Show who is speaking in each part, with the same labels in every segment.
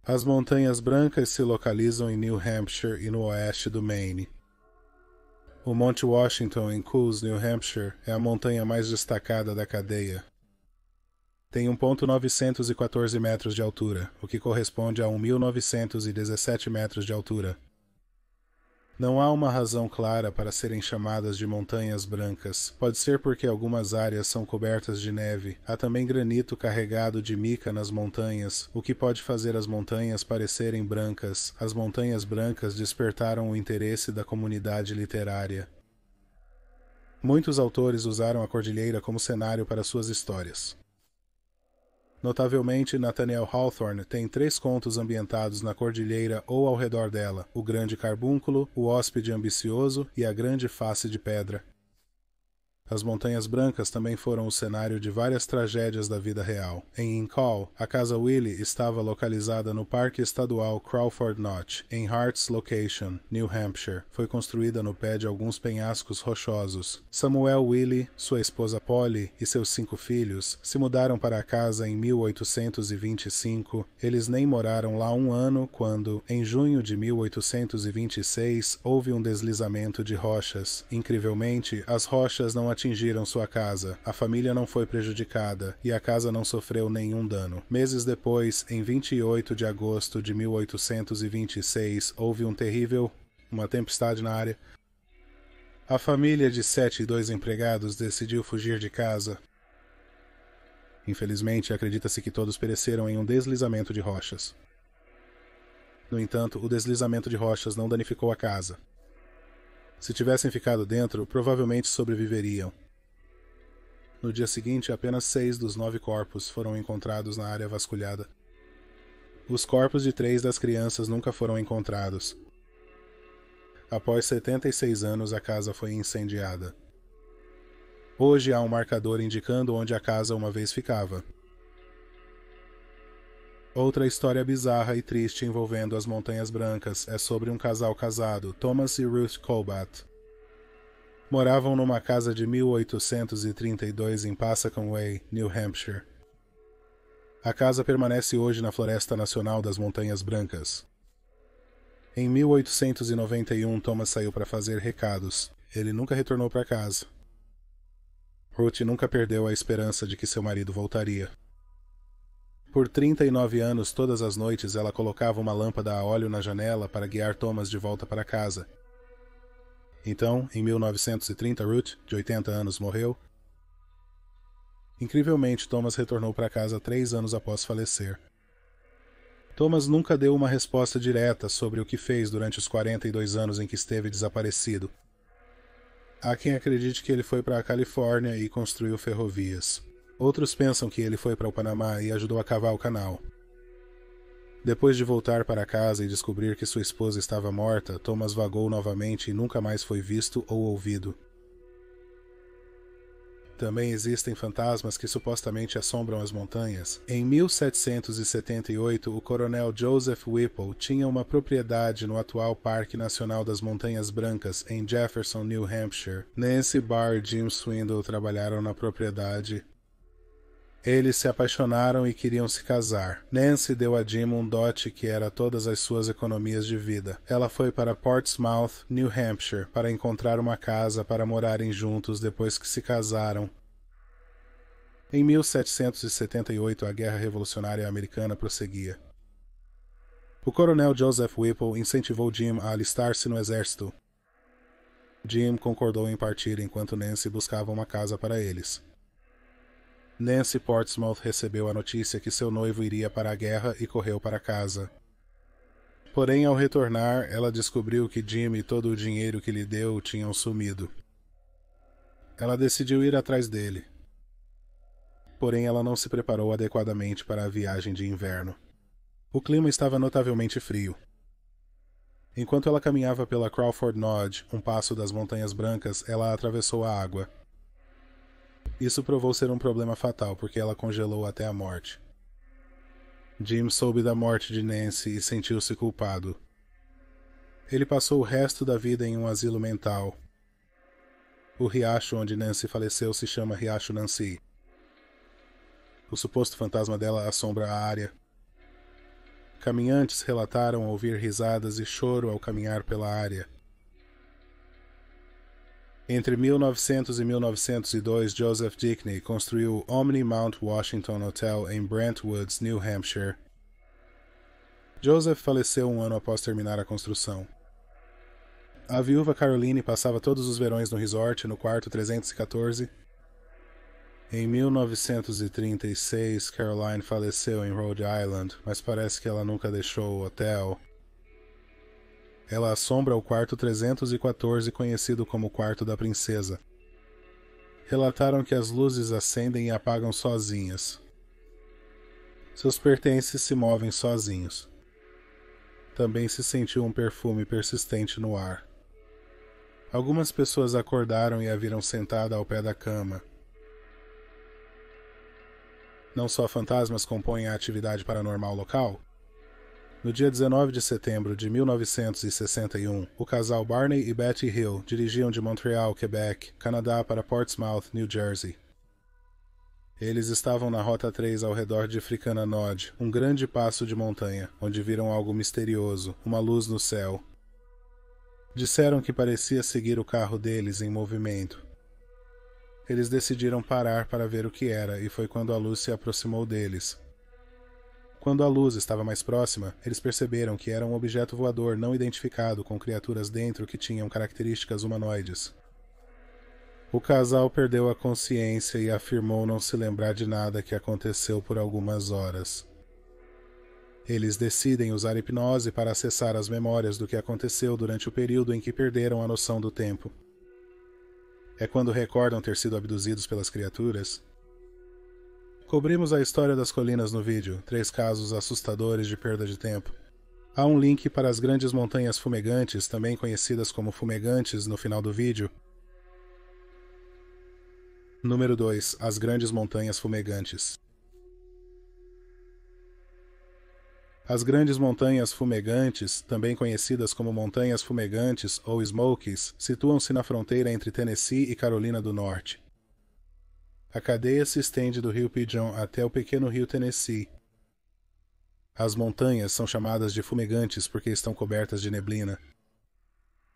Speaker 1: As Montanhas Brancas se localizam em New Hampshire e no oeste do Maine. O Monte Washington, em Coos, New Hampshire, é a montanha mais destacada da cadeia. Tem 1,914 metros de altura, o que corresponde a 1.917 metros de altura. Não há uma razão clara para serem chamadas de Montanhas Brancas. Pode ser porque algumas áreas são cobertas de neve. Há também granito carregado de mica nas montanhas, o que pode fazer as montanhas parecerem brancas. As Montanhas Brancas despertaram o interesse da comunidade literária. Muitos autores usaram a cordilheira como cenário para suas histórias. Notavelmente, Nathaniel Hawthorne tem 3 contos ambientados na cordilheira ou ao redor dela: O Grande Carbúnculo, O Hóspede Ambicioso e A Grande Face de Pedra. As Montanhas Brancas também foram o cenário de várias tragédias da vida real. Em Incal, a Casa Willie estava localizada no Parque Estadual Crawford Notch, em Hart's Location, New Hampshire. Foi construída no pé de alguns penhascos rochosos. Samuel Willie, sua esposa Polly e seus 5 filhos se mudaram para a casa em 1825. Eles nem moraram lá um ano quando, em junho de 1826, houve um deslizamento de rochas. Incrivelmente, as rochas não atingiram sua casa, a família não foi prejudicada e a casa não sofreu nenhum dano. Meses depois, em 28 de agosto de 1826, houve uma tempestade na área. A família de 7 e 2 empregados decidiu fugir de casa. Infelizmente, acredita-se que todos pereceram em um deslizamento de rochas. No entanto, o deslizamento de rochas não danificou a casa. Se tivessem ficado dentro, provavelmente sobreviveriam. No dia seguinte, apenas 6 dos 9 corpos foram encontrados na área vasculhada. Os corpos de 3 das crianças nunca foram encontrados. Após 76 anos, a casa foi incendiada. Hoje há um marcador indicando onde a casa uma vez ficava. Outra história bizarra e triste envolvendo as Montanhas Brancas é sobre um casal casado, Thomas e Ruth Colbat. Moravam numa casa de 1832 em Passacon Way, New Hampshire. A casa permanece hoje na Floresta Nacional das Montanhas Brancas. Em 1891, Thomas saiu para fazer recados. Ele nunca retornou para casa. Ruth nunca perdeu a esperança de que seu marido voltaria. Por 39 anos, todas as noites, ela colocava uma lâmpada a óleo na janela para guiar Thomas de volta para casa. Então, em 1930, Ruth, de 80 anos, morreu. Incrivelmente, Thomas retornou para casa 3 anos após falecer. Thomas nunca deu uma resposta direta sobre o que fez durante os 42 anos em que esteve desaparecido. Há quem acredite que ele foi para a Califórnia e construiu ferrovias. Outros pensam que ele foi para o Panamá e ajudou a cavar o canal. Depois de voltar para casa e descobrir que sua esposa estava morta, Thomas vagou novamente e nunca mais foi visto ou ouvido. Também existem fantasmas que supostamente assombram as montanhas. Em 1778, o coronel Joseph Whipple tinha uma propriedade no atual Parque Nacional das Montanhas Brancas, em Jefferson, New Hampshire. Nancy Barr e Jim Swindle trabalharam na propriedade. Eles se apaixonaram e queriam se casar. Nancy deu a Jim um dote que era todas as suas economias de vida. Ela foi para Portsmouth, New Hampshire, para encontrar uma casa para morarem juntos depois que se casaram. Em 1778, a Guerra Revolucionária Americana prosseguia. O coronel Joseph Whipple incentivou Jim a alistar-se no exército. Jim concordou em partir enquanto Nancy buscava uma casa para eles. Nancy Portsmouth recebeu a notícia que seu noivo iria para a guerra e correu para casa. Porém, ao retornar, ela descobriu que Jim e todo o dinheiro que lhe deu tinham sumido. Ela decidiu ir atrás dele. Porém, ela não se preparou adequadamente para a viagem de inverno. O clima estava notavelmente frio. Enquanto ela caminhava pela Crawford Notch, um passo das Montanhas Brancas, ela atravessou a água. Isso provou ser um problema fatal, porque ela congelou até a morte. Jim soube da morte de Nancy e sentiu-se culpado. Ele passou o resto da vida em um asilo mental. O riacho onde Nancy faleceu se chama Riacho Nancy. O suposto fantasma dela assombra a área. Caminhantes relataram ouvir risadas e choro ao caminhar pela área. Entre 1900 e 1902, Joseph Dickney construiu o Omni Mount Washington Hotel em Brentwoods, New Hampshire. Joseph faleceu um ano após terminar a construção. A viúva Caroline passava todos os verões no resort, no quarto 314. Em 1936, Caroline faleceu em Rhode Island, mas parece que ela nunca deixou o hotel. Ela assombra o quarto 314, conhecido como Quarto da Princesa. Relataram que as luzes acendem e apagam sozinhas. Seus pertences se movem sozinhos. Também se sentiu um perfume persistente no ar. Algumas pessoas acordaram e a viram sentada ao pé da cama. Não só fantasmas compõem a atividade paranormal local. No dia 19 de setembro de 1961, o casal Barney e Betty Hill dirigiam de Montreal, Quebec, Canadá para Portsmouth, New Jersey. Eles estavam na Rota 3 ao redor de Fricana Nod, um grande passo de montanha, onde viram algo misterioso, uma luz no céu. Disseram que parecia seguir o carro deles em movimento. Eles decidiram parar para ver o que era, e foi quando a luz se aproximou deles. Quando a luz estava mais próxima, eles perceberam que era um objeto voador não identificado com criaturas dentro que tinham características humanoides. O casal perdeu a consciência e afirmou não se lembrar de nada que aconteceu por algumas horas. Eles decidem usar hipnose para acessar as memórias do que aconteceu durante o período em que perderam a noção do tempo. É quando recordam ter sido abduzidos pelas criaturas. Cobrimos a história das colinas no vídeo, 3 casos assustadores de perda de tempo. Há um link para as grandes montanhas fumegantes, também conhecidas como fumegantes, no final do vídeo. Número 2. As grandes montanhas fumegantes. As grandes montanhas fumegantes, também conhecidas como montanhas fumegantes ou Smokies, situam-se na fronteira entre Tennessee e Carolina do Norte. A cadeia se estende do rio Pigeon até o pequeno rio Tennessee. As montanhas são chamadas de fumegantes porque estão cobertas de neblina.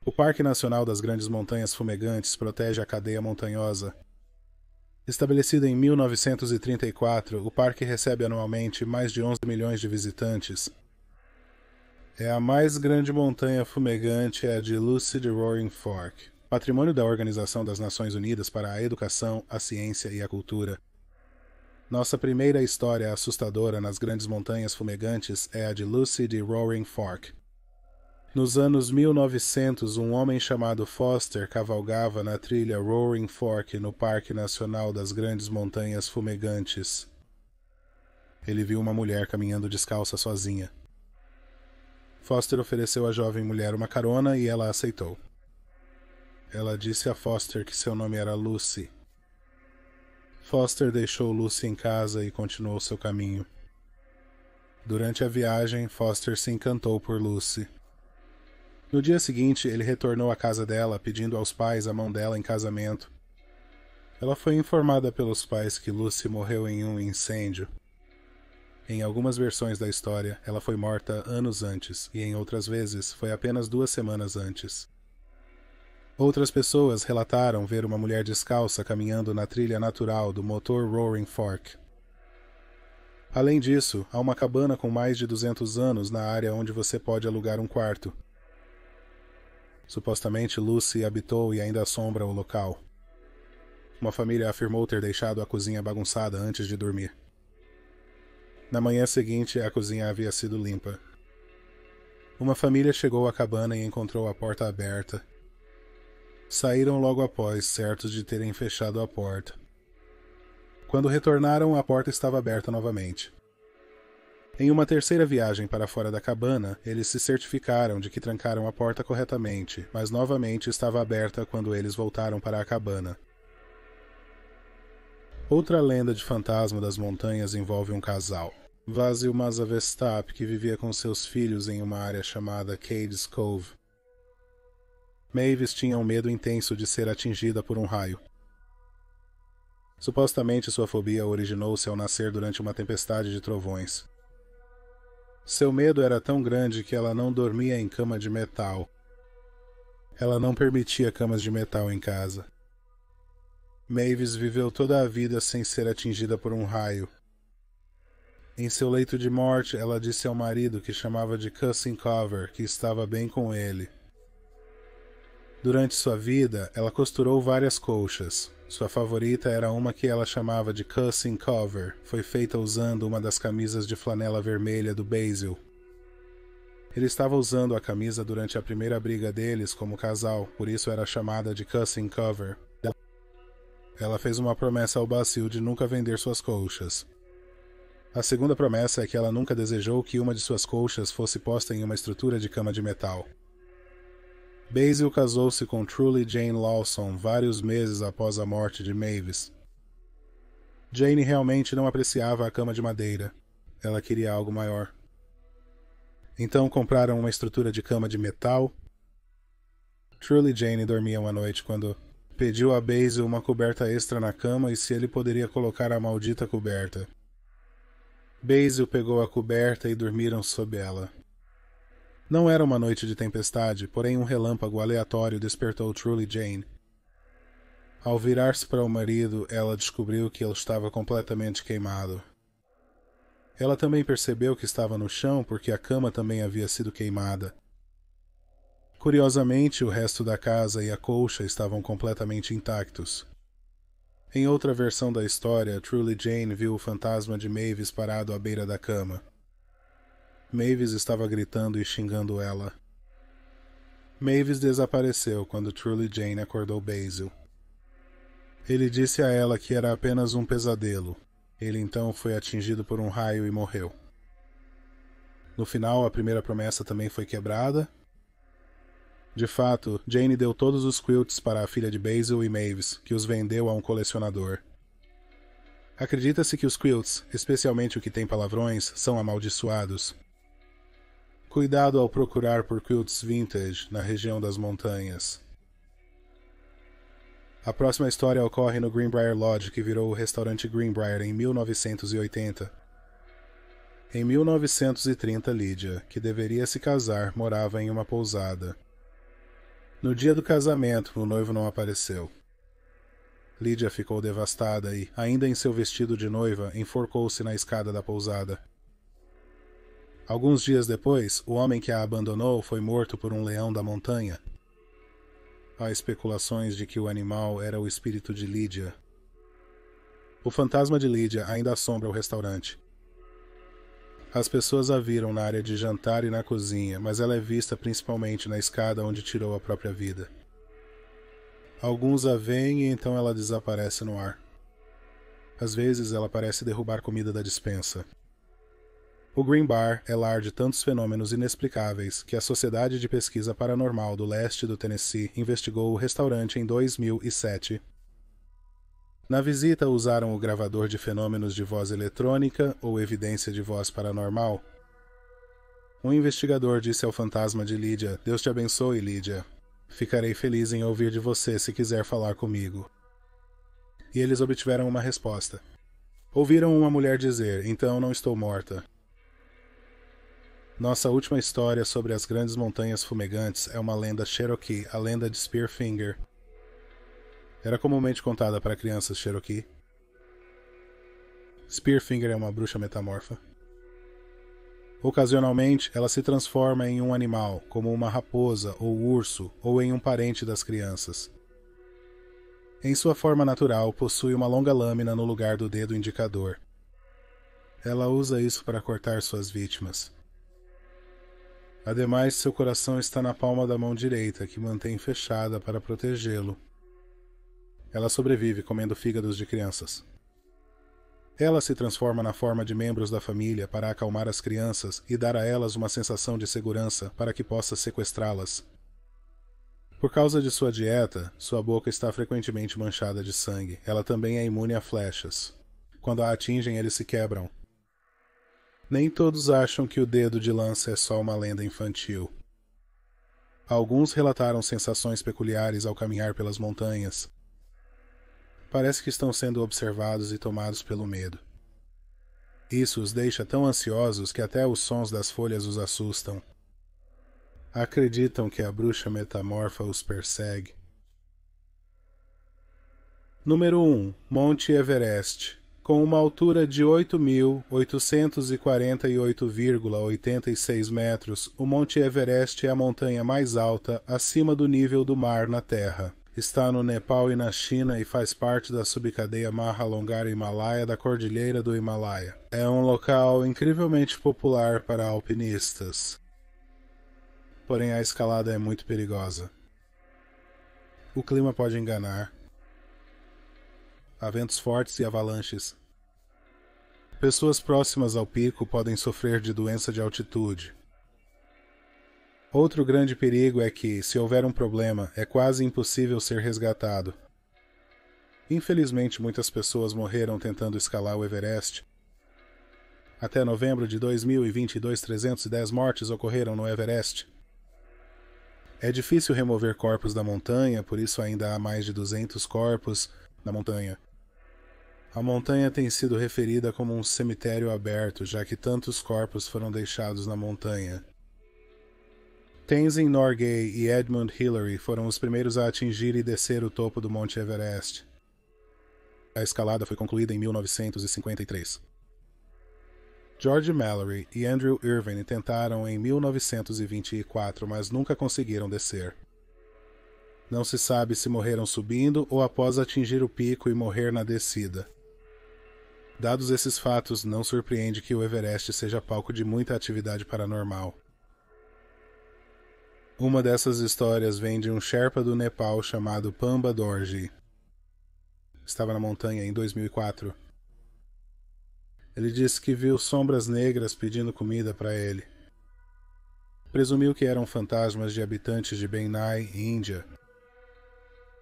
Speaker 1: O Parque Nacional das Grandes Montanhas Fumegantes protege a cadeia montanhosa. Estabelecido em 1934, o parque recebe anualmente mais de 11 milhões de visitantes. A mais grande montanha fumegante é a de Lucid Roaring Fork, patrimônio da Organização das Nações Unidas para a Educação, a Ciência e a Cultura. Nossa primeira história assustadora nas grandes montanhas fumegantes é a de Lucid Roaring Fork. Nos anos 1900, um homem chamado Foster cavalgava na trilha Roaring Fork no Parque Nacional das Grandes Montanhas Fumegantes. Ele viu uma mulher caminhando descalça sozinha. Foster ofereceu à jovem mulher uma carona e ela aceitou. Ela disse a Foster que seu nome era Lucy. Foster deixou Lucy em casa e continuou seu caminho. Durante a viagem, Foster se encantou por Lucy. No dia seguinte, ele retornou à casa dela, pedindo aos pais a mão dela em casamento. Ela foi informada pelos pais que Lucy morreu em um incêndio. Em algumas versões da história, ela foi morta anos antes, e em outras vezes, foi apenas 2 semanas antes. Outras pessoas relataram ver uma mulher descalça caminhando na trilha natural do motor Roaring Fork. Além disso, há uma cabana com mais de 200 anos na área onde você pode alugar um quarto. Supostamente Lucy habitou e ainda assombra o local. Uma família afirmou ter deixado a cozinha bagunçada antes de dormir. Na manhã seguinte, a cozinha havia sido limpa. Uma família chegou à cabana e encontrou a porta aberta. Saíram logo após, certos de terem fechado a porta. Quando retornaram, a porta estava aberta novamente. Em uma terceira viagem para fora da cabana, eles se certificaram de que trancaram a porta corretamente, mas novamente estava aberta quando eles voltaram para a cabana. Outra lenda de fantasma das montanhas envolve um casal, Vasil Mazavestap, que vivia com seus filhos em uma área chamada Cades Cove. Mavis tinha um medo intenso de ser atingida por um raio. Supostamente sua fobia originou-se ao nascer durante uma tempestade de trovões. Seu medo era tão grande que ela não dormia em cama de metal. Ela não permitia camas de metal em casa. Mavis viveu toda a vida sem ser atingida por um raio. Em seu leito de morte, ela disse ao marido, que chamava de Cousin Cover, que estava bem com ele. Durante sua vida, ela costurou várias colchas. Sua favorita era uma que ela chamava de Cousin Cover. Foi feita usando uma das camisas de flanela vermelha do Basil. Ele estava usando a camisa durante a primeira briga deles como casal, por isso era chamada de Cousin Cover. Ela fez uma promessa ao Basil de nunca vender suas colchas. A segunda promessa é que ela nunca desejou que uma de suas colchas fosse posta em uma estrutura de cama de metal. Basil casou-se com Truly Jane Lawson vários meses após a morte de Mavis. Jane realmente não apreciava a cama de madeira. Ela queria algo maior. Então compraram uma estrutura de cama de metal. Truly Jane dormia uma noite quando pediu a Basil uma coberta extra na cama e se ele poderia colocar a maldita coberta. Basil pegou a coberta e dormiram sob ela. Não era uma noite de tempestade, porém um relâmpago aleatório despertou Truly Jane. Ao virar-se para o marido, ela descobriu que ele estava completamente queimado. Ela também percebeu que estava no chão porque a cama também havia sido queimada. Curiosamente, o resto da casa e a colcha estavam completamente intactos. Em outra versão da história, Truly Jane viu o fantasma de Mavis parado à beira da cama. Mavis estava gritando e xingando ela. Mavis desapareceu quando Truly Jane acordou Basil. Ele disse a ela que era apenas um pesadelo. Ele então foi atingido por um raio e morreu. No final, a primeira promessa também foi quebrada. De fato, Jane deu todos os quilts para a filha de Basil e Mavis, que os vendeu a um colecionador. Acredita-se que os quilts, especialmente o que tem palavrões, são amaldiçoados. Cuidado ao procurar por quilts vintage na região das montanhas. A próxima história ocorre no Greenbrier Lodge, que virou o restaurante Greenbrier em 1980. Em 1930, Lydia, que deveria se casar, morava em uma pousada. No dia do casamento, o noivo não apareceu. Lydia ficou devastada e, ainda em seu vestido de noiva, enforcou-se na escada da pousada. Alguns dias depois, o homem que a abandonou foi morto por um leão da montanha. Há especulações de que o animal era o espírito de Lydia. O fantasma de Lydia ainda assombra o restaurante. As pessoas a viram na área de jantar e na cozinha, mas ela é vista principalmente na escada onde tirou a própria vida. Alguns a veem e então ela desaparece no ar. Às vezes ela parece derrubar comida da despensa. O Green Bar é lar de tantos fenômenos inexplicáveis que a Sociedade de Pesquisa Paranormal do Leste do Tennessee investigou o restaurante em 2007. Na visita usaram o gravador de fenômenos de voz eletrônica ou evidência de voz paranormal. Um investigador disse ao fantasma de Lydia: "Deus te abençoe, Lydia. Ficarei feliz em ouvir de você se quiser falar comigo." E eles obtiveram uma resposta. Ouviram uma mulher dizer: "Então não estou morta." Nossa última história sobre as grandes montanhas fumegantes é uma lenda Cherokee, a lenda de Spearfinger. Era comumente contada para crianças Cherokee. Spearfinger é uma bruxa metamorfa. Ocasionalmente, ela se transforma em um animal, como uma raposa ou urso, ou em um parente das crianças. Em sua forma natural, possui uma longa lâmina no lugar do dedo indicador. Ela usa isso para cortar suas vítimas. Ademais, seu coração está na palma da mão direita, que mantém fechada para protegê-lo. Ela sobrevive comendo fígados de crianças. Ela se transforma na forma de membros da família para acalmar as crianças e dar a elas uma sensação de segurança para que possa sequestrá-las. Por causa de sua dieta, sua boca está frequentemente manchada de sangue. Ela também é imune a flechas. Quando a atingem, eles se quebram. Nem todos acham que o dedo de lança é só uma lenda infantil. Alguns relataram sensações peculiares ao caminhar pelas montanhas. Parece que estão sendo observados e tomados pelo medo. Isso os deixa tão ansiosos que até os sons das folhas os assustam. Acreditam que a bruxa metamorfa os persegue. Número 1. Monte Everest. Com uma altura de 8.848,86 metros, o Monte Everest é a montanha mais alta acima do nível do mar na Terra. Está no Nepal e na China e faz parte da subcadeia Mahalongara Himalaia da Cordilheira do Himalaia. É um local incrivelmente popular para alpinistas. Porém, a escalada é muito perigosa. O clima pode enganar. Há ventos fortes e avalanches. Pessoas próximas ao pico podem sofrer de doença de altitude. Outro grande perigo é que, se houver um problema, é quase impossível ser resgatado. Infelizmente, muitas pessoas morreram tentando escalar o Everest. Até novembro de 2022, 310 mortes ocorreram no Everest. É difícil remover corpos da montanha, por isso ainda há mais de 200 corpos na montanha. A montanha tem sido referida como um cemitério aberto, já que tantos corpos foram deixados na montanha. Tenzin Norgay e Edmund Hillary foram os primeiros a atingir e descer o topo do Monte Everest. A escalada foi concluída em 1953. George Mallory e Andrew Irvine tentaram em 1924, mas nunca conseguiram descer. Não se sabe se morreram subindo ou após atingir o pico e morrer na descida. Dados esses fatos, não surpreende que o Everest seja palco de muita atividade paranormal. Uma dessas histórias vem de um Sherpa do Nepal chamado Pamba Dorji. Estava na montanha em 2004. Ele disse que viu sombras negras pedindo comida para ele. Presumiu que eram fantasmas de habitantes de Benai, Índia.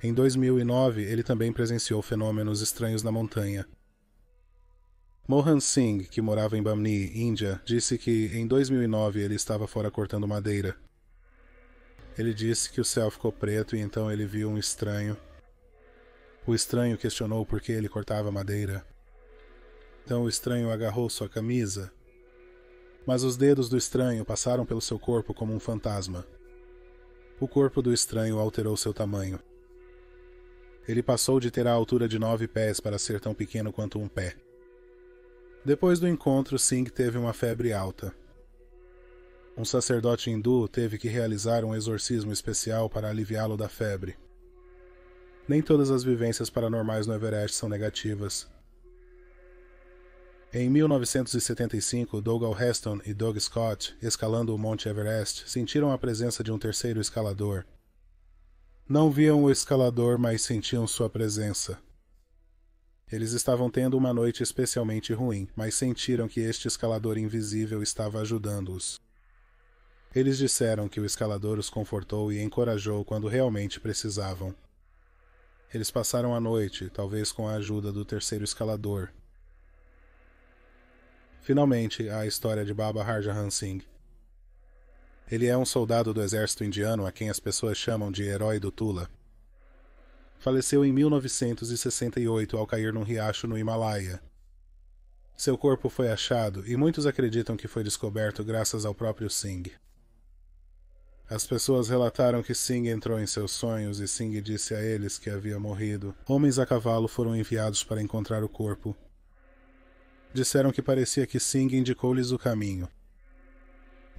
Speaker 1: Em 2009, ele também presenciou fenômenos estranhos na montanha. Mohan Singh, que morava em Bamni, Índia, disse que em 2009 ele estava fora cortando madeira. Ele disse que o céu ficou preto e então ele viu um estranho. O estranho questionou por que ele cortava madeira. Então o estranho agarrou sua camisa, mas os dedos do estranho passaram pelo seu corpo como um fantasma. O corpo do estranho alterou seu tamanho. Ele passou de ter a altura de 9 pés para ser tão pequeno quanto um pé. Depois do encontro, Singh teve uma febre alta. Um sacerdote hindu teve que realizar um exorcismo especial para aliviá-lo da febre. Nem todas as vivências paranormais no Everest são negativas. Em 1975, Dougal Heston e Doug Scott, escalando o Monte Everest, sentiram a presença de um terceiro escalador. Não viam o escalador, mas sentiam sua presença. Eles estavam tendo uma noite especialmente ruim, mas sentiram que este escalador invisível estava ajudando-os. Eles disseram que o escalador os confortou e encorajou quando realmente precisavam. Eles passaram a noite, talvez com a ajuda do terceiro escalador. Finalmente, a história de Baba Harjahan Singh. Ele é um soldado do exército indiano a quem as pessoas chamam de Herói do Tula. Faleceu em 1968 ao cair num riacho no Himalaia. Seu corpo foi achado e muitos acreditam que foi descoberto graças ao próprio Singh. As pessoas relataram que Singh entrou em seus sonhos e Singh disse a eles que havia morrido. Homens a cavalo foram enviados para encontrar o corpo. Disseram que parecia que Singh indicou-lhes o caminho.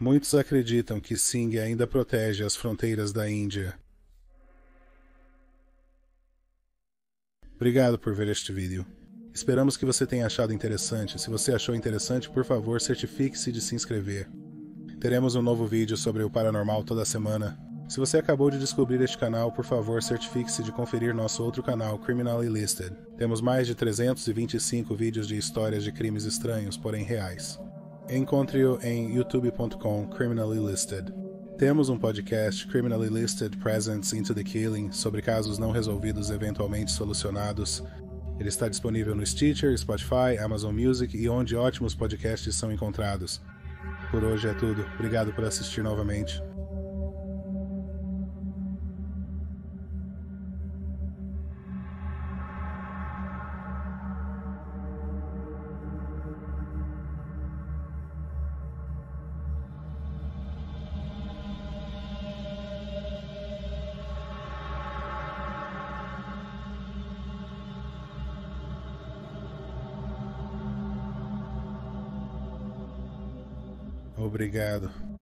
Speaker 1: Muitos acreditam que Singh ainda protege as fronteiras da Índia. Obrigado por ver este vídeo. Esperamos que você tenha achado interessante. Se você achou interessante, por favor, certifique-se de se inscrever. Teremos um novo vídeo sobre o paranormal toda semana. Se você acabou de descobrir este canal, por favor, certifique-se de conferir nosso outro canal, Criminally Listed. Temos mais de 325 vídeos de histórias de crimes estranhos, porém reais. Encontre-o em youtube.com, Criminally Listed. Temos um podcast, Criminally Listed Presents into the Killing, sobre casos não resolvidos eventualmente solucionados. Ele está disponível no Stitcher, Spotify, Amazon Music e onde ótimos podcasts são encontrados. Por hoje é tudo. Obrigado por assistir novamente. Obrigado.